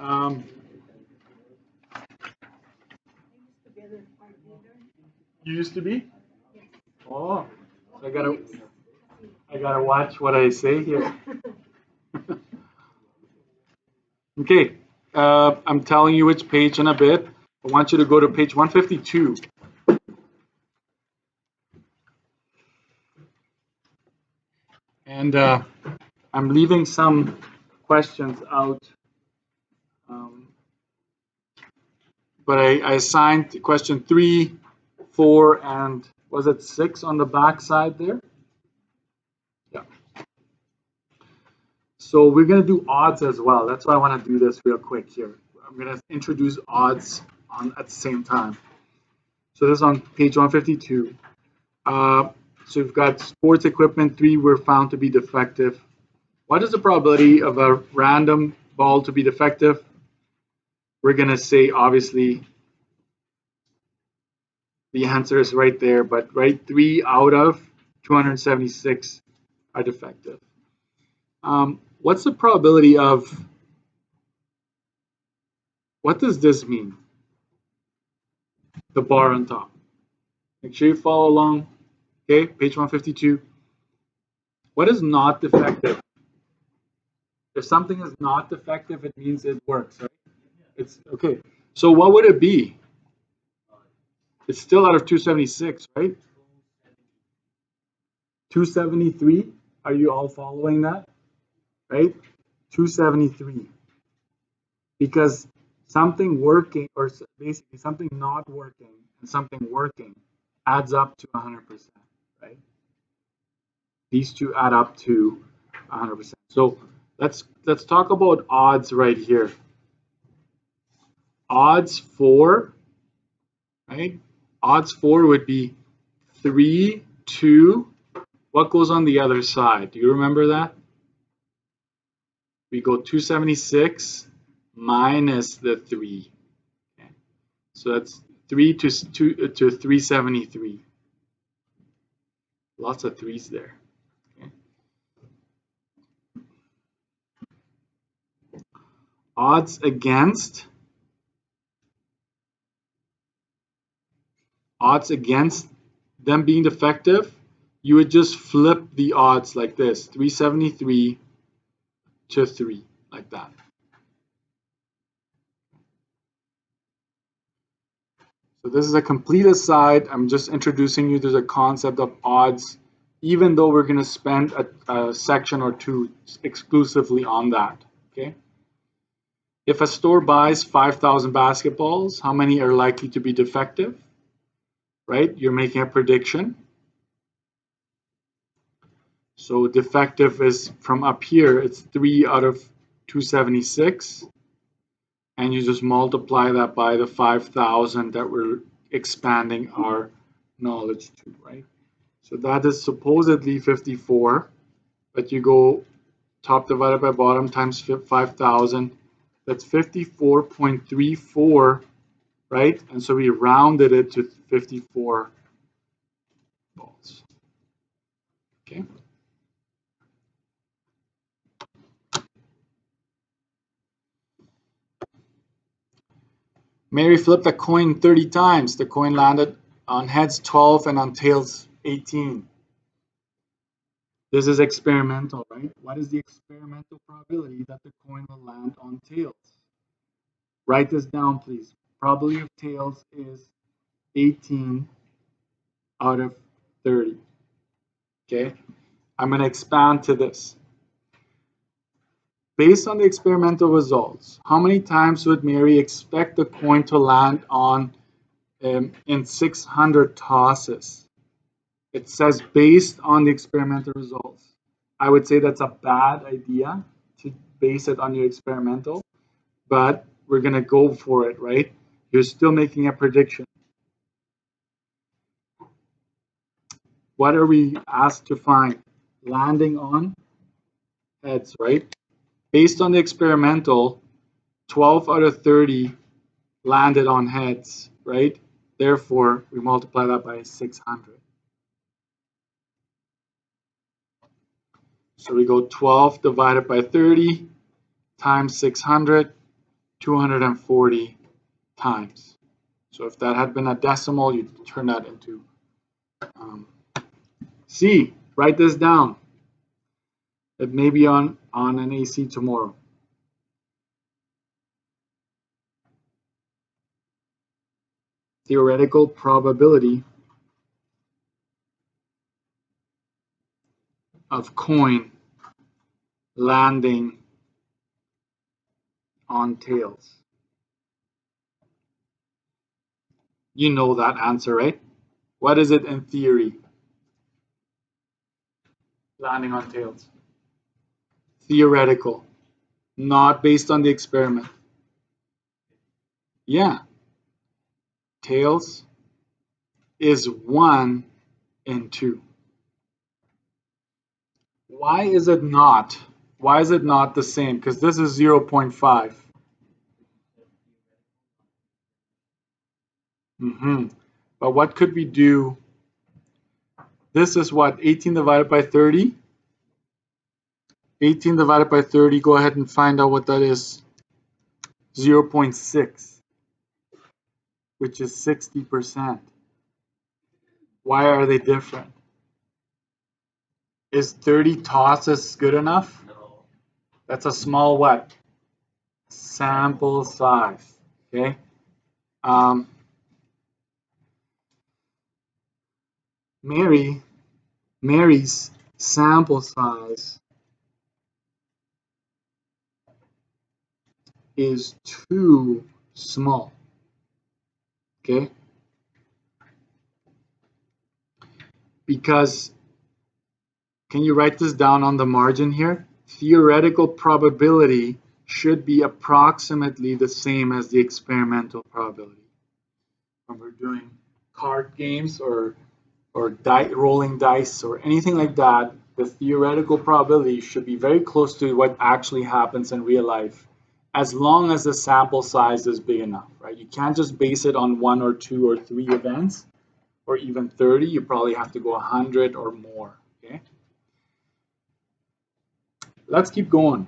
Um, you used to be? Oh, so I gotta watch what I say here. Okay, I'm telling you which page in a bit. I want you to go to page 152. And I'm leaving some questions out. But I assigned question 3, 4, and was it 6 on the back side there? Yeah. So we're going to do odds as well. That's why I want to do this real quick here. I'm going to introduce odds at the same time. So this is on page 152. So we've got sports equipment 3 were found to be defective. What is the probability of a random ball to be defective? We're going to say, obviously, the answer is right there, but right, 3 out of 276 are defective. What's the probability of, what does this mean? The bar on top. Make sure you follow along. Okay, page 152. What is not defective? If something is not defective, it means it works, right? It's okay. So what would it be? It's still out of 276, right? 273. Are you all following that? Right? 273. Because something working, or basically something not working and something working, adds up to 100%, right? These two add up to 100%. So let's talk about odds right here. Odds for, right? Odds for would be 3, 2. What goes on the other side? Do you remember that? We go 276 minus the 3. Okay. So that's 3 to 373. Lots of 3's there. Okay. Odds against them being defective, you would just flip the odds like this, 373 to 3, like that. So this is a complete aside. I'm just introducing you to the concept of odds, even though we're going to spend a section or two exclusively on that. Okay. If a store buys 5,000 basketballs, how many are likely to be defective? Right? You're making a prediction. So defective is from up here, it's 3 out of 276. And you just multiply that by the 5,000 that we're expanding our knowledge to, right? So that is supposedly 54, but you go top divided by bottom times 5,000. That's 54.34, right? And so we rounded it to 54 balls. Okay. Mary flipped a coin 30 times. The coin landed on heads 12 and on tails 18. This is experimental, right? What is the experimental probability that the coin will land on tails? Write this down, please. Probability of tails is 18 out of 30. Okay, I'm going to expand to this. Based on the experimental results, how many times would Mary expect the coin to land on in 600 tosses? It says based on the experimental results. I would say that's a bad idea to base it on your experimental, but we're going to go for it, right? You're still making a prediction. What are we asked to find? Landing on heads, right? Based on the experimental, 12 out of 30 landed on heads, right? Therefore, we multiply that by 600. So we go 12 divided by 30 times 600. 240 times. So if that had been a decimal, you'd turn that into C. Write this down. It may be on an AC tomorrow. Theoretical probability of coin landing on tails. You know that answer, right? What is it in theory? Landing on tails. Theoretical, not based on the experiment. Yeah. Tails is 1 in 2. Why is it not? Why is it not the same? Because this is 0.5. But what could we do? This is what? 18 divided by 30? 18 divided by 30, go ahead and find out what that is. 0.6, which is 60%. Why are they different? Is 30 tosses good enough? No. That's a small what? Sample size. Okay. Mary's sample size is too small. Okay. Because, can you write this down on the margin here? Theoretical probability should be approximately the same as the experimental probability. When we're doing card games or rolling dice or anything like that, the theoretical probability should be very close to what actually happens in real life, as long as the sample size is big enough, right? You can't just base it on 1 or 2 or 3 events, or even 30. You probably have to go 100 or more, okay? Let's keep going.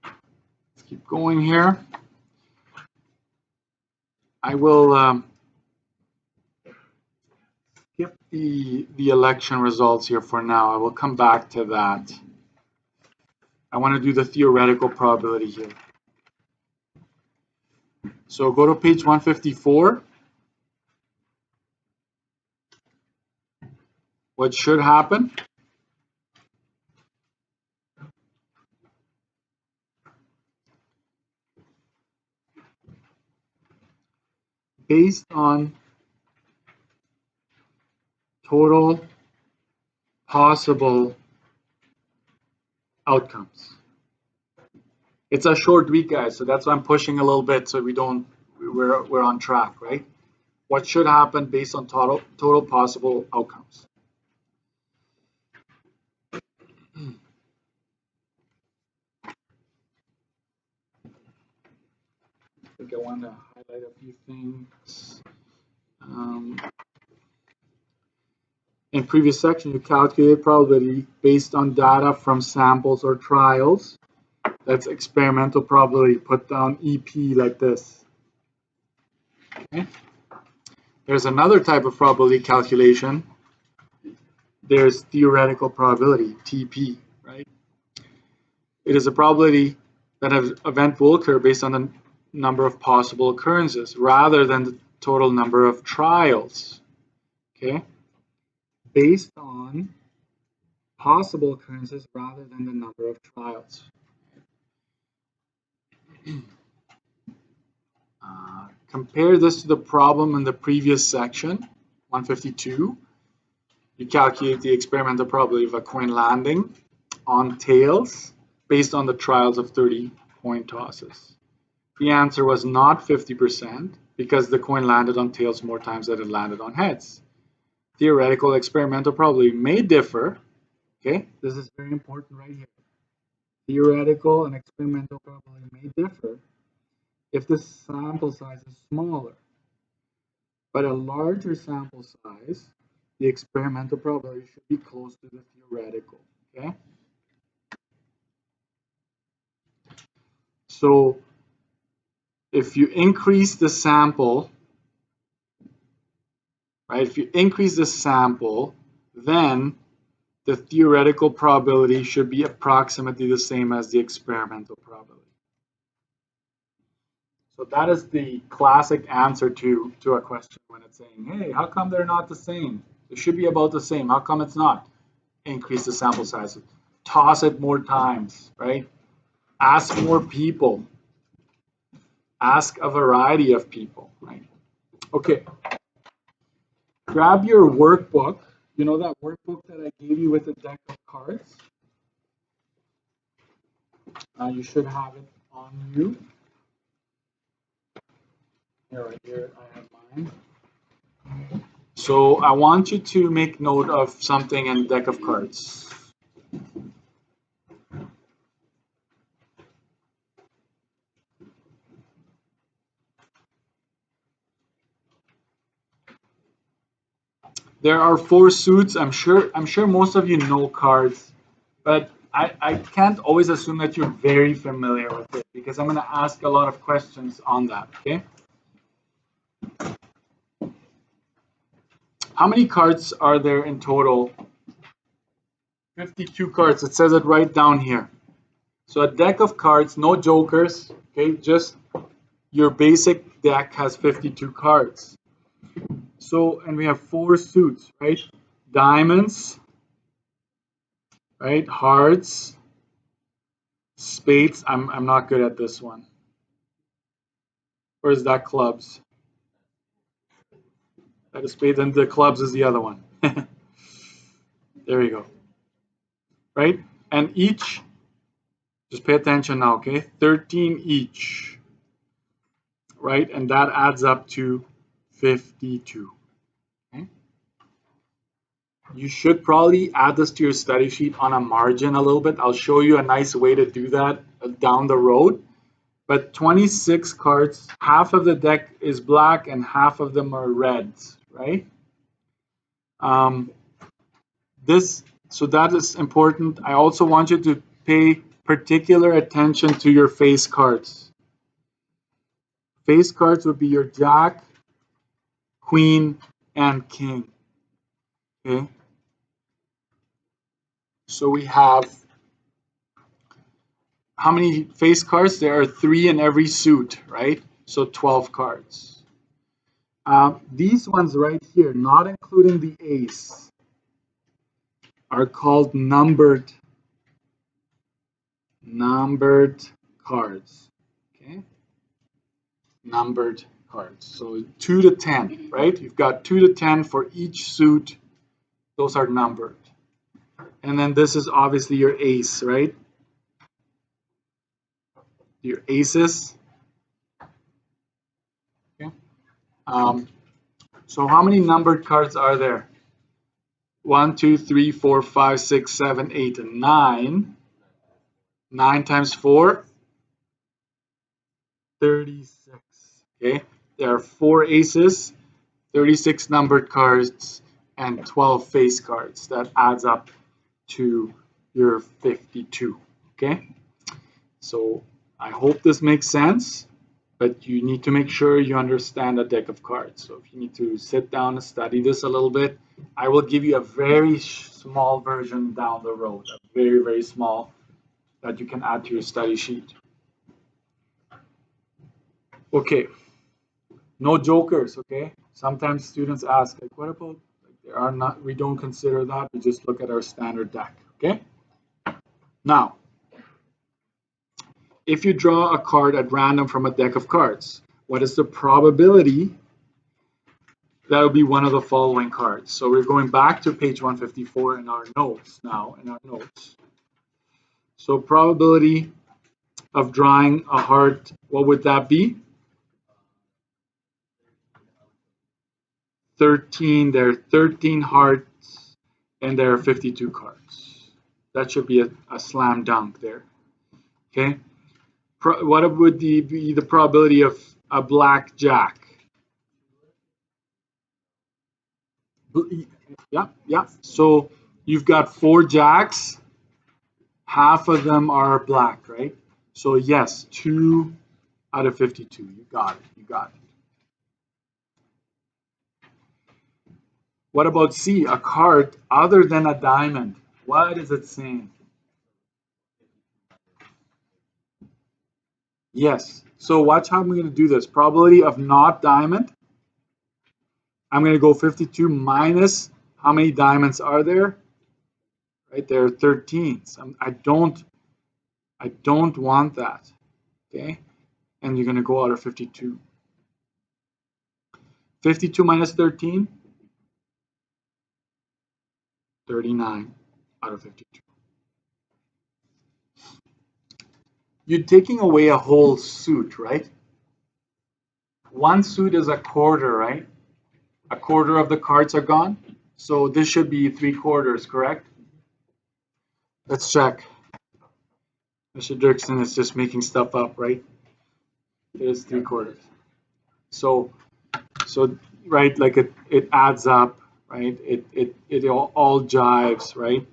Let's keep going here. I will skip the election results here for now. I will come back to that. I want to do the theoretical probability here. So go to page 154. What should happen? Based on total possible outcomes. It's a short week, guys, so that's why I'm pushing a little bit so we're on track, right? What should happen based on total possible outcomes? I think I want to highlight a few things. In previous section, you calculate probability based on data from samples or trials. That's experimental probability. Put down EP like this. Okay. There's another type of probability calculation. There's theoretical probability, TP, right? It is a probability that an event will occur based on the number of possible occurrences rather than the total number of trials. Okay? Based on possible occurrences rather than the number of trials. Compare this to the problem in the previous section, 152. You calculate the experimental probability of a coin landing on tails based on the trials of 30 coin tosses. The answer was not 50% because the coin landed on tails more times than it landed on heads. Theoretical experimental probability may differ. Okay, this is very important right here. Theoretical and experimental probability may differ if the sample size is smaller. But a larger sample size, the experimental probability should be close to the theoretical. Okay? So if you increase the sample, right, if you increase the sample, then the theoretical probability should be approximately the same as the experimental probability. So that is the classic answer to a question when it's saying, hey, how come they're not the same? It should be about the same. How come it's not? Increase the sample size. Toss it more times, right? Ask more people. Ask a variety of people, right? Okay. Grab your workbook. You know that workbook that I gave you with a deck of cards? You should have it on you. Here, right here, I have mine. So I want you to make note of something in the deck of cards. There are 4 suits. I'm sure most of you know cards, but I can't always assume that you're very familiar with it because I'm going to ask a lot of questions on that, okay? How many cards are there in total? 52 cards. It says it right down here. So a deck of cards, no jokers, okay? Just your basic deck has 52 cards. So, and we have 4 suits, right? Diamonds, right? Hearts, spades. I'm not good at this one. Or is that clubs? That is spades, and the clubs is the other one. There you go. Right? And each, just pay attention now, okay? 13 each. Right? And that adds up to 52. Okay? You should probably add this to your study sheet on a margin a little bit. I'll show you a nice way to do that down the road. But 26 cards, half of the deck is black and half of them are reds, right? So that is important. I also want you to pay particular attention to your face cards. Face cards would be your Jack, Queen, and King. Okay. So we have how many face cards? There are 3 in every suit, right? So 12 cards. These ones right here, not including the ace, are called numbered cards. Okay, numbered cards. So 2 to 10, right? You've got 2 to 10 for each suit. Those are numbered. And then this is obviously your ace, right? Your aces. Okay. So how many numbered cards are there? 1, 2, 3, 4, 5, 6, 7, 8, and 9. 9 times 4, 36. Okay, there are 4 aces, 36 numbered cards, and 12 face cards. That adds up to your 52. Okay, so I hope this makes sense, but you need to make sure you understand a deck of cards. So if you need to sit down and study this a little bit, I will give you a very small version down the road, a very, very small, that you can add to your study sheet. Okay, no jokers, okay? Sometimes students ask, like, what about, like, there are not, we don't consider that, we just look at our standard deck, okay? Now, if you draw a card at random from a deck of cards, what is the probability that will be one of the following cards? So we're going back to page 154 in our notes now, in our notes. So probability of drawing a heart, what would that be? 13, there are 13 hearts and there are 52 cards. That should be a slam dunk there. Okay. What would be the probability of a black jack? Yeah. So you've got 4 jacks, half of them are black, right? So yes, 2 out of 52. You got it. You got it. What about C? A card other than a diamond. What is it saying? Yes. So watch how I'm going to do this. Probability of not diamond. I'm going to go 52 minus how many diamonds are there? Right there are 13. I don't want that. Okay? And you're going to go out of 52. 52 minus 13, 39 out of 52. You're taking away a whole suit, right? One suit is a quarter, right? A quarter of the cards are gone. So this should be 3/4, correct? Let's check. Mr. Dirksen is just making stuff up, right? It is 3/4. So right, like it adds up, right? It all jives, right?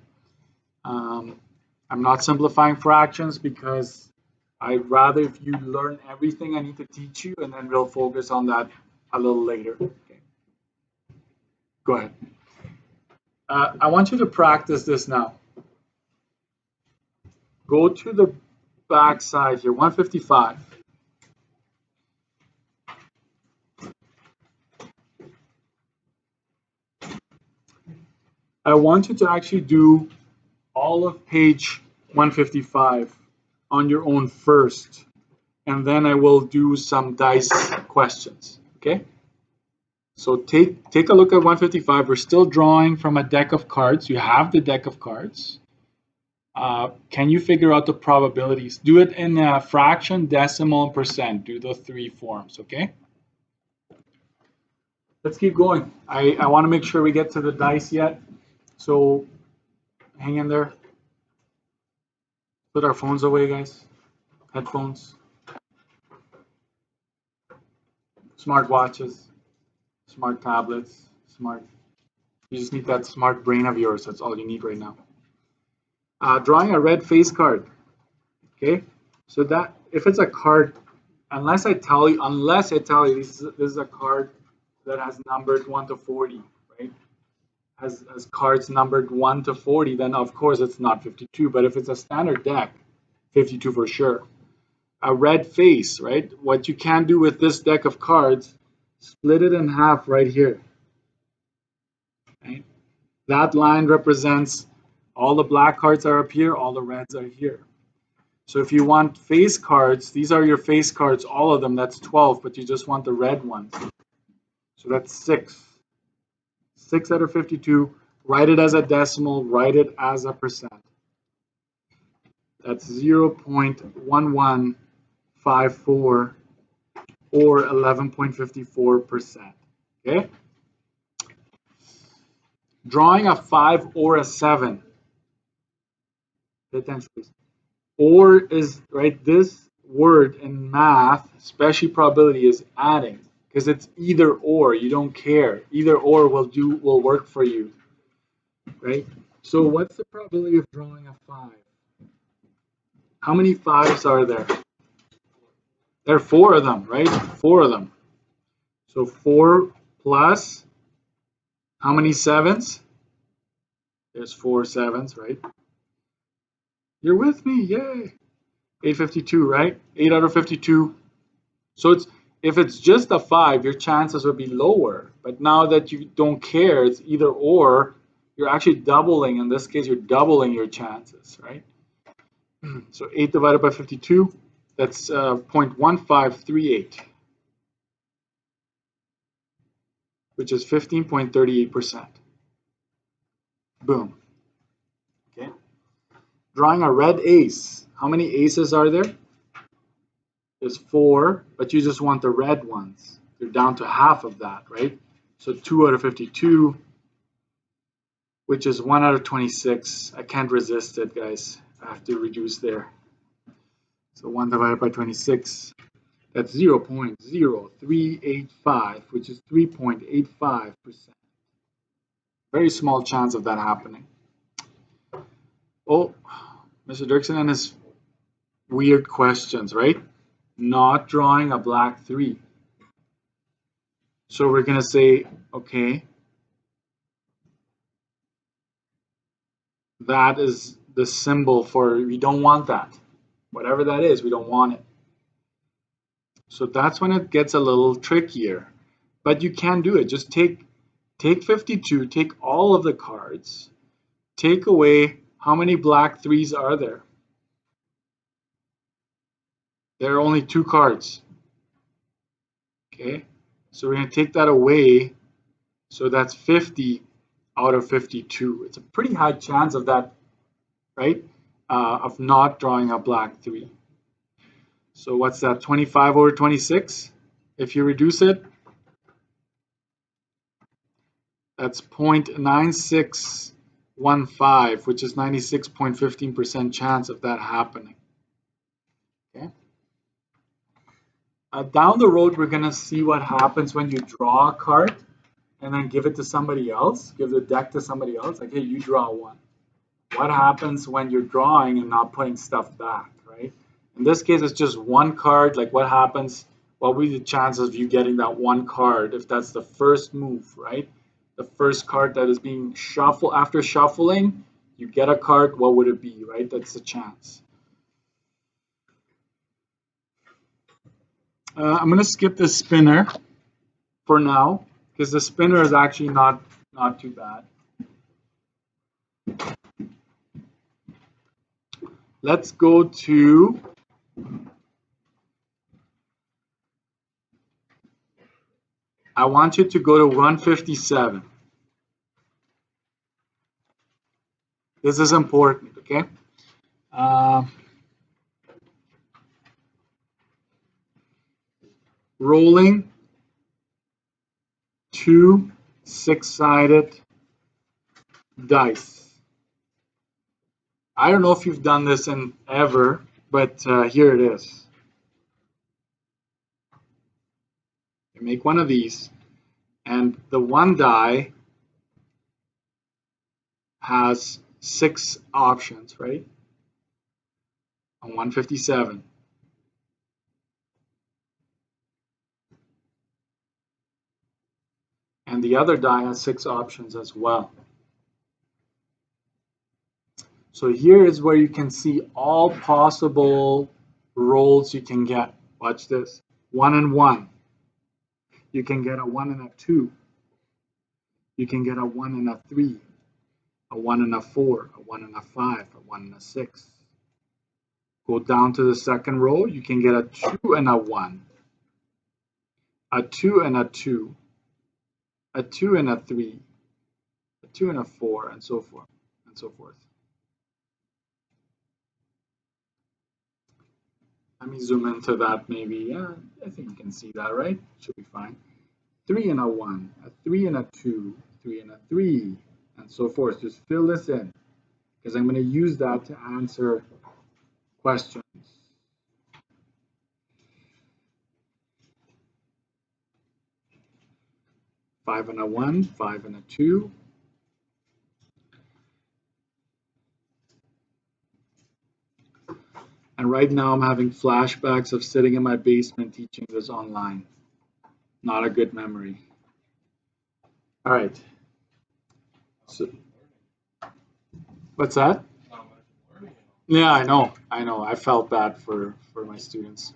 I'm not simplifying fractions because I'd rather if you learn everything I need to teach you, and then we'll focus on that a little later. Okay. Go ahead. I want you to practice this now. Go to the back side here, 155. I want you to actually do all of page 155 on your own first, and then I will do some dice questions, okay? So take a look at 155. We're still drawing from a deck of cards. You have the deck of cards. Can you figure out the probabilities? Do it in a fraction, decimal, and percent. Do the 3 forms, okay? Let's keep going. I want to make sure we get to the dice yet. So hang in there. Put our phones away, guys. Headphones. Smart watches. Smart tablets. Smart. You just need that smart brain of yours. That's all you need right now. Drawing a red face card. Okay. So that if it's a card, unless I tell you this is a card that has numbered 1 to 40, right? Has cards numbered 1 to 40, then of course it's not 52. But if it's a standard deck, 52 for sure. A red face, right? What you can do with this deck of cards, split it in half right here. Right? That line represents all the black cards are up here, all the reds are here. So if you want face cards, these are your face cards, all of them, that's 12, but you just want the red ones. So that's 6. 6 out of 52. Write it as a decimal, write it as a percent. That's 0.1154 or 11.54%. Okay? Drawing a 5 or a 7. Pay attention, please. Or is, right, this word in math, especially probability, is adding because it's either or. You don't care. Either or will work for you, right? So what's the probability of drawing a 5? How many 5s are there? There are 4 of them, right? 4 of them. So 4 plus how many 7s? There's 4 7s, right? You're with me, yay! 852, right? 8 out of 52. So if it's just a 5, your chances would be lower. But now that you don't care, it's either or, you're actually doubling. In this case, you're doubling your chances, right? So 8 divided by 52, that's 0.1538, which is 15.38%. Boom. Okay. Drawing a red ace. How many aces are there? There's 4, but you just want the red ones. You're down to half of that, right? So 2 out of 52, which is 1 out of 26. I can't resist it, guys. I have to reduce there. So 1 divided by 26, that's 0.0385, which is 3.85%. Very small chance of that happening. Oh, Mr. Dirksen and his weird questions, right? Not drawing a black 3. So we're going to say, okay, that is the symbol for, we don't want that. Whatever that is, we don't want it. So that's when it gets a little trickier. But you can do it. Just take 52, take all of the cards, take away how many black 3s are there? There are only 2 cards. Okay, so we're going to take that away. So that's 50 out of 52. It's a pretty high chance of that, right? Of not drawing a black 3. So what's that, 25 over 26? If you reduce it, that's 0.9615, which is 96.15% chance of that happening. Okay. Down the road, we're going to see what happens when you draw a card and then give it to somebody else, give the deck to somebody else, like, hey, you draw one. What happens when you're drawing and not putting stuff back, right? In this case, it's just one card. Like, what happens? What would be the chances of you getting that one card if that's the first move, right? The first card that is being shuffled. After shuffling, you get a card. What would it be, right? That's the chance. I'm going to skip the spinner for now because the spinner is actually not too bad. Let's go to I want you to go to 157. This is important, okay? Rolling 2 6-sided dice. I don't know if you've done this in ever, but here it is. You make one of these, and the one die has 6 options, right? On 157. And the other die has 6 options as well. So here is where you can see all possible rolls you can get. Watch this. 1 and 1. You can get a 1 and a 2. You can get a 1 and a 3. A 1 and a 4. A 1 and a 5. A 1 and a 6. Go down to the second row. You can get a 2 and a 1. A 2 and a 2. A 2 and a 3. A 2 and a 4, and so forth. And so forth. Let me zoom into that maybe. Yeah, I think you can see that, right? Should be fine. 3 and a 1, a 3 and a 2, 3 and a 3, and so forth. Just fill this in because I'm going to use that to answer questions. 5 and a 1, 5 and a 2. And right now I'm having flashbacks of sitting in my basement teaching this online. Not a good memory. All right. So, what's that? Yeah, I know. I felt bad for my students.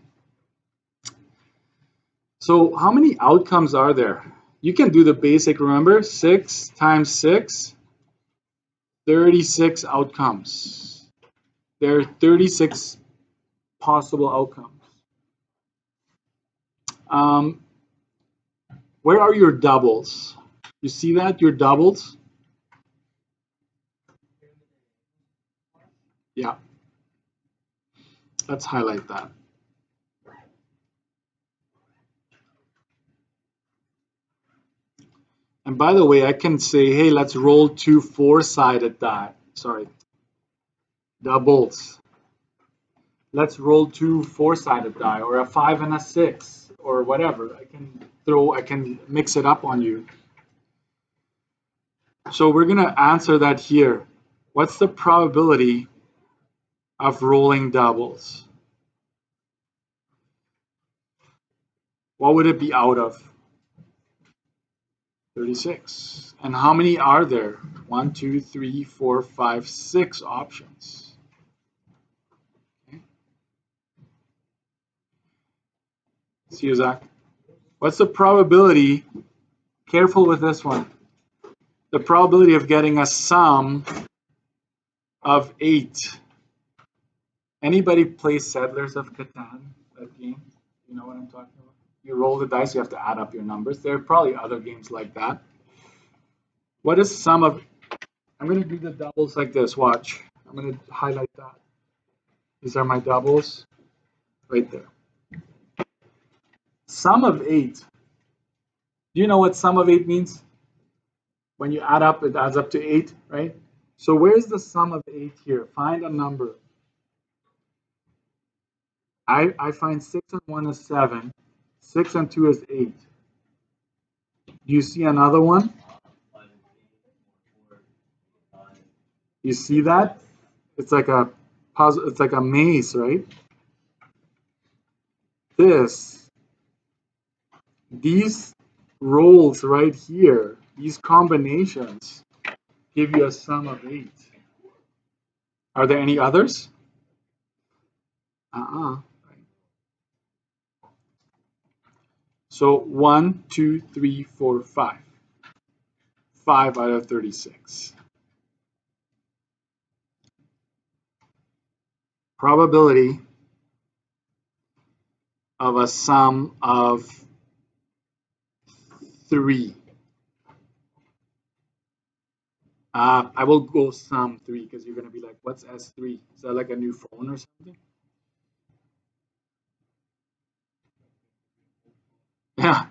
So how many outcomes are there? You can do the basic, remember? 6 times 6, 36 outcomes. There are 36 possible outcomes. Where are your doubles? You see that? Your doubles? Yeah. Let's highlight that. And by the way, I can say, hey, let's roll 2 4-sided die. Sorry, doubles. Let's roll 2 4-sided die, or a 5 and a 6, or whatever. I can mix it up on you. So we're going to answer that here. What's the probability of rolling doubles? what would it be out of? 36. And how many are there? 1, 2, 3, 4, 5, 6 options. Okay. See you, Zach. What's the probability? Careful with this one. The probability of getting a sum of 8. Anybody play Settlers of Catan, that game? You know what I'm talking about? You roll the dice, you have to add up your numbers. There are probably other games like that. What is sum of... I'm going to do the doubles like this. Watch. I'm going to highlight that. These are my doubles right there. Sum of 8. Do you know what sum of 8 means? When you add up, it adds up to 8, right? So where's the sum of 8 here? Find a number. I find 6 and 1 is 7. 6 and 2 is 8. Do you see another one? You see that? It's like a puzzle, it's like a maze, right? These rolls right here, these combinations give you a sum of 8. Are there any others? So 1, 2, 3, 4, 5. 5 out of 36. Probability of a sum of 3. I will go sum 3 because you're going to be like, what's S3? Is that like a new phone or something? Yeah,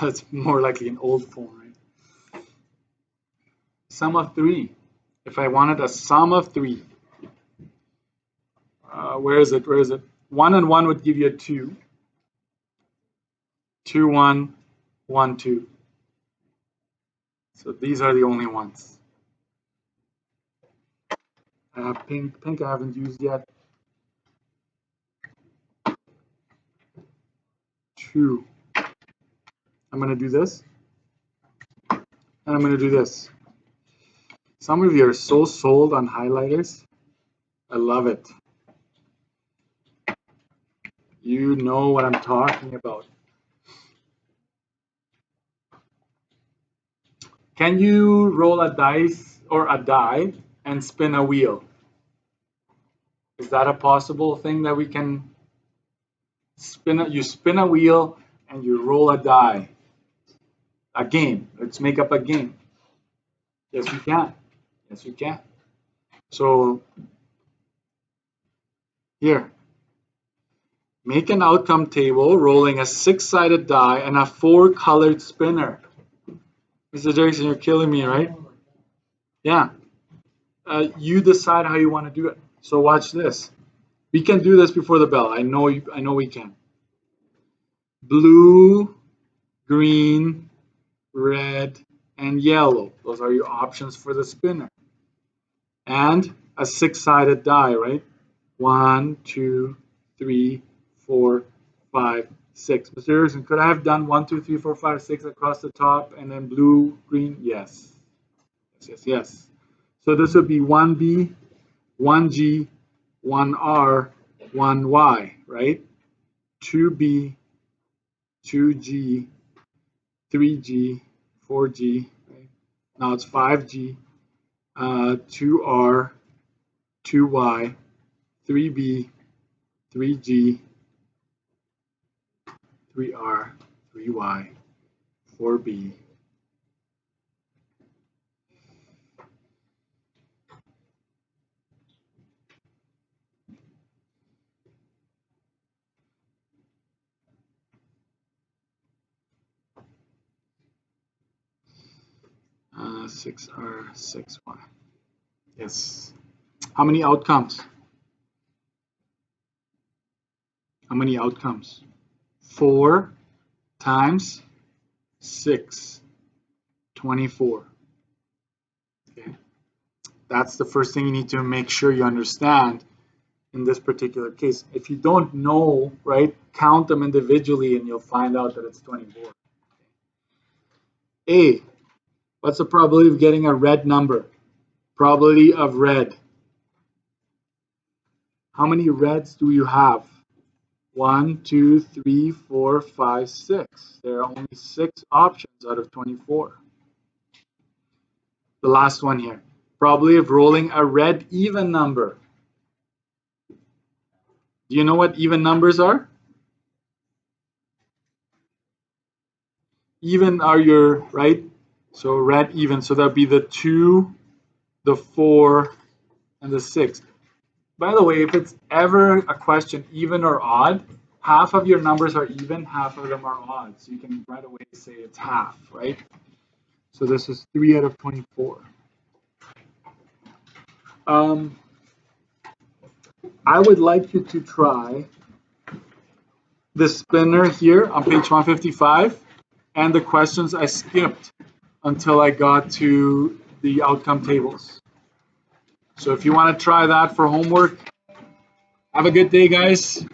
that's more likely an old phone, right? Sum of 3. If I wanted a sum of 3, where is it? 1 and 1 would give you a 2. 2, 1, 1, 2. So these are the only ones. Pink I haven't used yet. 2. I'm going to do this. And I'm going to do this. Some of you are so sold on highlighters. I love it. You know what I'm talking about. Can you roll a dice or a die and spin a wheel? Is that a possible thing that we can spin? You spin a wheel and you roll a die. A game. Let's make up a game. Yes, we can. Yes, we can. So here, make an outcome table rolling a 6-sided die and a 4-colored spinner. Mr. Jackson, you're killing me, right? Yeah. You decide how you want to do it. So watch this. We can do this before the bell. I know we can. Blue, green, red, and yellow. Those are your options for the spinner. And a 6-sided die, right? 1, 2, 3, 4, 5, 6. Mr. Erickson, could I have done 1, 2, 3, 4, 5, 6 across the top and then blue, green? Yes. Yes. So this would be 1B, 1G, 1R, 1Y, right? 2B, 2G, 3G, 4G, right? Now it's 5G, 2R, 2Y, 3B, 3G, 3R, 3Y, 4B. Uh, 6R, 6Y. Yes. How many outcomes? How many outcomes? 4 times 6, 24. Okay. That's the first thing you need to make sure you understand. in this particular case. If you don't know, right, count them individually and you'll find out that it's 24. A, what's the probability of getting a red number? Probability of red. How many reds do you have? 1, 2, 3, 4, 5, 6. There are only 6 options out of 24. The last one here. Probability of rolling a red even number. Do you know what even numbers are? Even are your, right? So red even. So that'd be the 2, the 4, and the 6. By the way, if it's ever a question even or odd, half of your numbers are even, half of them are odd. So you can right away say it's half, right? So this is 3 out of 24. I would like you to try the spinner here on page 155 and the questions I skipped until I got to the outcome tables. So if you want to try that for homework, have a good day, guys.